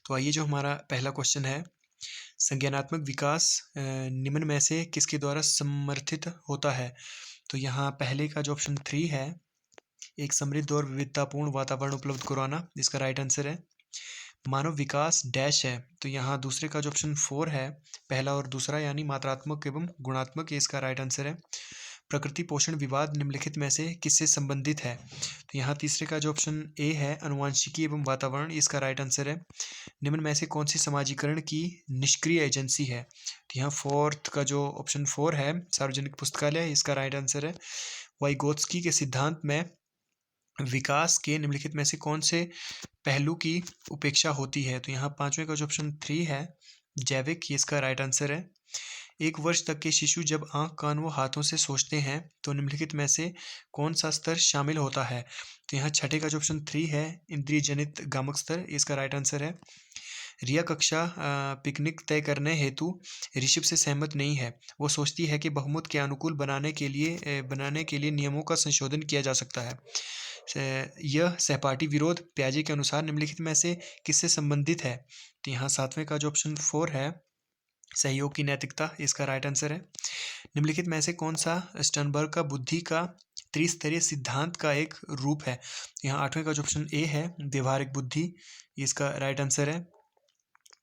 तो आइए जो हमारा पहला क्वेश्चन है, संज्ञानात्मक विकास निम्न में से किसके द्वारा समर्थित होता है? तो यहाँ पहले का जो ऑप्शन 3 है, एक समृद्ध और विविधतापूर्ण वातावरण उपलब्ध करवाना, इसका राइट आंसर है। मानव विकास डैश है, तो यहाँ दूसरे का जो ऑप्शन 4 है, पहला और दूसरा यानी मात्रात्मक एवं गुणात्मक, ये इसका राइट आंसर है। प्रकृति पोषण विवाद निम्नलिखित में से किससे संबंधित है? तो यहाँ तीसरे का जो ऑप्शन ए है, अनुवांशिकी एवं वातावरण, इसका राइट आंसर है। निम्न में से कौन सी समाजीकरण की निष्क्रिय एजेंसी है? तो यहाँ फोर्थ का जो ऑप्शन 4 है, सार्वजनिक पुस्तकालय, इसका राइट आंसर है। वाइगोत्स्की के सिद्धांत में विकास के निम्नलिखित में से कौन से पहलू की उपेक्षा होती है? तो यहाँ पांचवें का जो ऑप्शन 3 है, जैविक, ये इसका राइट आंसर है। 1 वर्ष तक के शिशु जब आंख, कान व हाथों से सोचते हैं तो निम्नलिखित में से कौन सा स्तर शामिल होता है? तो यहाँ छठे का जो ऑप्शन 3 है, इंद्रिय जनित गामक स्तर, इसका राइट आंसर है। रिया कक्षा पिकनिक तय करने हेतु ऋषभ से सहमत नहीं है। वो सोचती है कि बहुमत के अनुकूल बनाने के लिए नियमों का संशोधन किया जा सकता है। यह सहपाठी विरोध प्याजे के अनुसार निम्नलिखित में से किससे संबंधित है? तो यहाँ सातवें का जो ऑप्शन 4 है, सहयोग की नैतिकता, इसका राइट आंसर है। निम्नलिखित में से कौन सा स्टर्नबर्ग का बुद्धि का त्रिस्तरीय सिद्धांत का एक रूप है? यहाँ आठवें का जो ऑप्शन ए है, व्यवहारिक बुद्धि, ये इसका राइट आंसर है।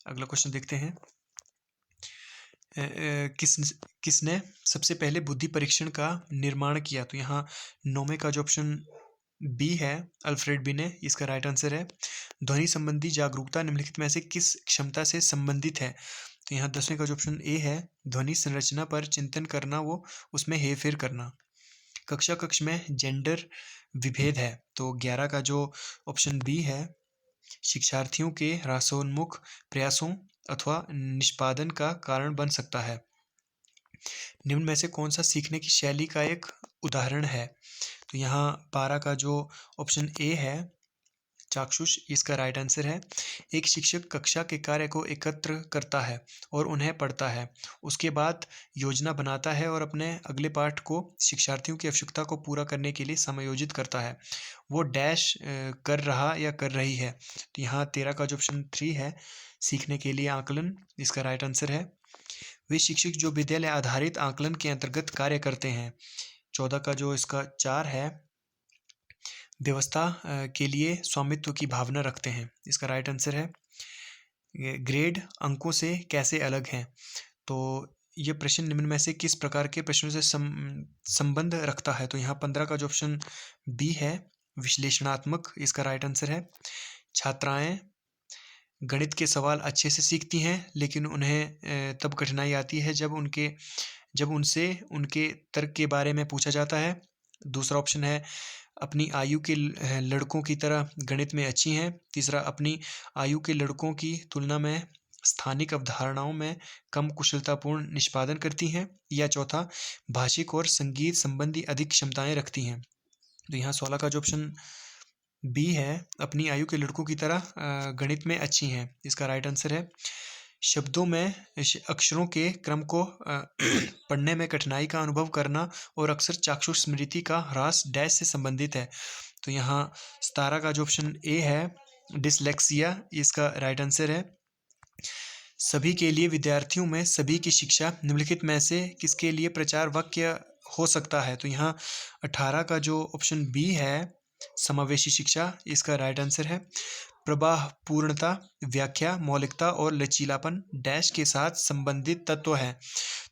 अगला क्वेश्चन देखते हैं। किसने सबसे पहले बुद्धि परीक्षण का निर्माण किया? तो यहाँ नौवें का जो ऑप्शन बी है, अल्फ्रेड बिने, इसका राइट आंसर है। ध्वनि संबंधी जागरूकता निम्नलिखित में से किस क्षमता से संबंधित है? तो यहाँ 10वें का जो ऑप्शन ए है, ध्वनि संरचना पर चिंतन करना वो उसमें हेरफेर करना। कक्षा कक्ष में जेंडर विभेद है, तो 11 का जो ऑप्शन बी है, शिक्षार्थियों के ह्रासोन्मुख प्रयासों अथवा निष्पादन का कारण बन सकता है। निम्न में से कौन सा सीखने की शैली का एक उदाहरण है? तो यहाँ 12 का जो ऑप्शन ए है, चाक्षुष, इसका राइट आंसर है। एक शिक्षक कक्षा के कार्य को एकत्र करता है और उन्हें पढ़ता है, उसके बाद योजना बनाता है और अपने अगले पाठ को शिक्षार्थियों की आवश्यकता को पूरा करने के लिए समायोजित करता है। वो डैश कर रहा या कर रही है। तो यहाँ 13 का जो ऑप्शन 3 है, सीखने के लिए आकलन, इसका राइट आंसर है। वे शिक्षक जो विद्यालय आधारित आकलन के अंतर्गत कार्य करते हैं। 14 का जो इसका 4 है, व्यवस्था के लिए स्वामित्व की भावना रखते हैं, इसका राइट आंसर है। ग्रेड अंकों से कैसे अलग हैं? तो ये प्रश्न निम्न में से किस प्रकार के प्रश्नों से संबंध रखता है? तो यहाँ 15 का जो ऑप्शन बी है, विश्लेषणात्मक, इसका राइट आंसर है। छात्राएं गणित के सवाल अच्छे से सीखती हैं, लेकिन उन्हें तब कठिनाई आती है जब उनसे उनके तर्क के बारे में पूछा जाता है। दूसरा ऑप्शन है, अपनी आयु के लड़कों की तरह गणित में अच्छी हैं। तीसरा, अपनी आयु के लड़कों की तुलना में स्थानिक अवधारणाओं में कम कुशलतापूर्ण निष्पादन करती हैं। या चौथा, भाषिक और संगीत संबंधी अधिक क्षमताएं रखती हैं। तो यहाँ 16 का जो ऑप्शन बी है, अपनी आयु के लड़कों की तरह गणित में अच्छी हैं, इसका राइट आंसर है। शब्दों में अक्षरों के क्रम को पढ़ने में कठिनाई का अनुभव करना और अक्सर चाक्षुष स्मृति का ह्रास डैश से संबंधित है। तो यहाँ 17 का जो ऑप्शन ए है, डिसलेक्सिया, इसका राइट आंसर है। सभी के लिए विद्यार्थियों में सभी की शिक्षा निम्नलिखित में से किसके लिए प्रचार वाक्य हो सकता है? तो यहाँ 18 का जो ऑप्शन बी है, समावेशी शिक्षा, इसका राइट आंसर है। प्रवाह पूर्णता, व्याख्या, मौलिकता और लचीलापन डैश के साथ संबंधित तत्व है।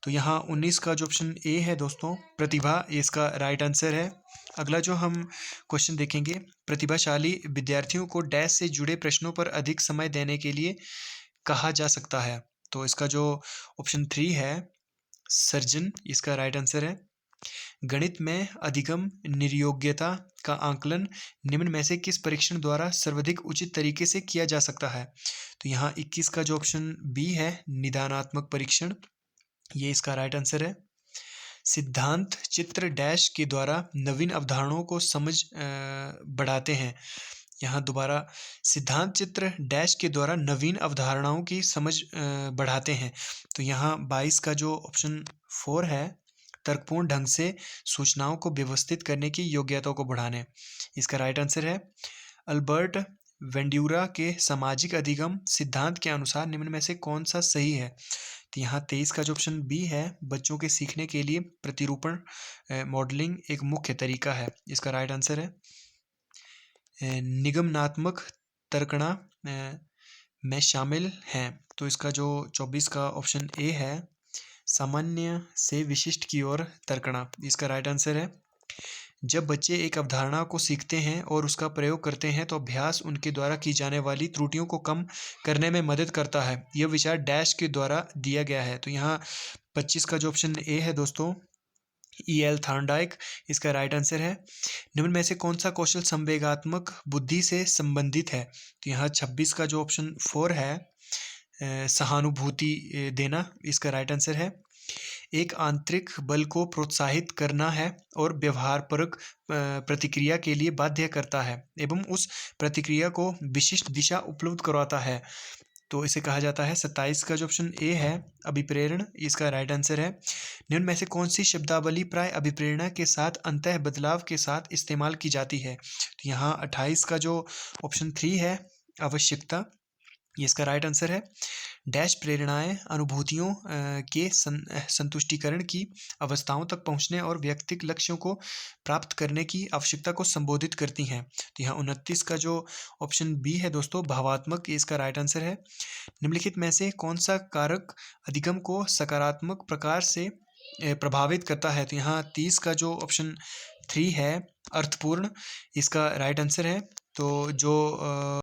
तो यहाँ 19 का जो ऑप्शन ए है दोस्तों, प्रतिभा, इसका राइट आंसर है। अगला जो हम क्वेश्चन देखेंगे, प्रतिभाशाली विद्यार्थियों को डैश से जुड़े प्रश्नों पर अधिक समय देने के लिए कहा जा सकता है। तो इसका जो ऑप्शन 3 है, सर्जन, इसका राइट आंसर है। गणित में अधिगम निर्योग्यता का आंकलन निम्न में से किस परीक्षण द्वारा सर्वाधिक उचित तरीके से किया जा सकता है? तो यहाँ 21 का जो ऑप्शन बी है, निदानात्मक परीक्षण, ये इसका राइट आंसर है। सिद्धांत चित्र डैश के द्वारा नवीन अवधारणाओं को समझ बढ़ाते हैं। यहाँ दोबारा, सिद्धांत चित्र डैश के द्वारा नवीन अवधारणाओं की समझ बढ़ाते हैं। तो यहाँ 22 का जो ऑप्शन 4 है, तर्कपूर्ण ढंग से सूचनाओं को व्यवस्थित करने की योग्यता को बढ़ाने, इसका राइट आंसर है। अल्बर्ट वेंड्यूरा के सामाजिक अधिगम सिद्धांत के अनुसार निम्न में से कौन सा सही है? तो यहाँ 23 का जो ऑप्शन बी है, बच्चों के सीखने के लिए प्रतिरूपण मॉडलिंग एक मुख्य तरीका है, इसका राइट आंसर है। निगमनात्मक तर्कणा में शामिल हैं, तो इसका जो 24 का ऑप्शन ए है, सामान्य से विशिष्ट की ओर तर्कणा, इसका राइट आंसर है। जब बच्चे एक अवधारणा को सीखते हैं और उसका प्रयोग करते हैं तो अभ्यास उनके द्वारा की जाने वाली त्रुटियों को कम करने में मदद करता है। यह विचार डैश के द्वारा दिया गया है। तो यहाँ 25 का जो ऑप्शन ए है दोस्तों, E.L. थॉर्नडाइक, इसका राइट आंसर है। निम्न में से कौन सा कौशल संवेगात्मक बुद्धि से संबंधित है? तो यहाँ 26 का जो ऑप्शन 4 है, सहानुभूति देना, इसका राइट आंसर है। एक आंतरिक बल को प्रोत्साहित करना है और व्यवहारपरक प्रतिक्रिया के लिए बाध्य करता है एवं उस प्रतिक्रिया को विशिष्ट दिशा उपलब्ध करवाता है, तो इसे कहा जाता है। 27 का जो ऑप्शन ए है, अभिप्रेरण, इसका राइट आंसर है। निम्न में से कौन सी शब्दावली प्राय अभिप्रेरणा के साथ अंतः बदलाव के साथ इस्तेमाल की जाती है? तो यहाँ 28 का जो ऑप्शन 3 है, आवश्यकता, ये इसका राइट आंसर है। डैश प्रेरणाएं अनुभूतियों के संतुष्टिकरण की अवस्थाओं तक पहुंचने और व्यक्तिगत लक्ष्यों को प्राप्त करने की आवश्यकता को संबोधित करती हैं। तो यहाँ 29 का जो ऑप्शन बी है दोस्तों, भावात्मक, ये इसका राइट आंसर है। निम्नलिखित में से कौन सा कारक अधिगम को सकारात्मक प्रकार से प्रभावित करता है? तो यहाँ 30 का जो ऑप्शन 3 है, अर्थपूर्ण, इसका राइट आंसर है। तो जो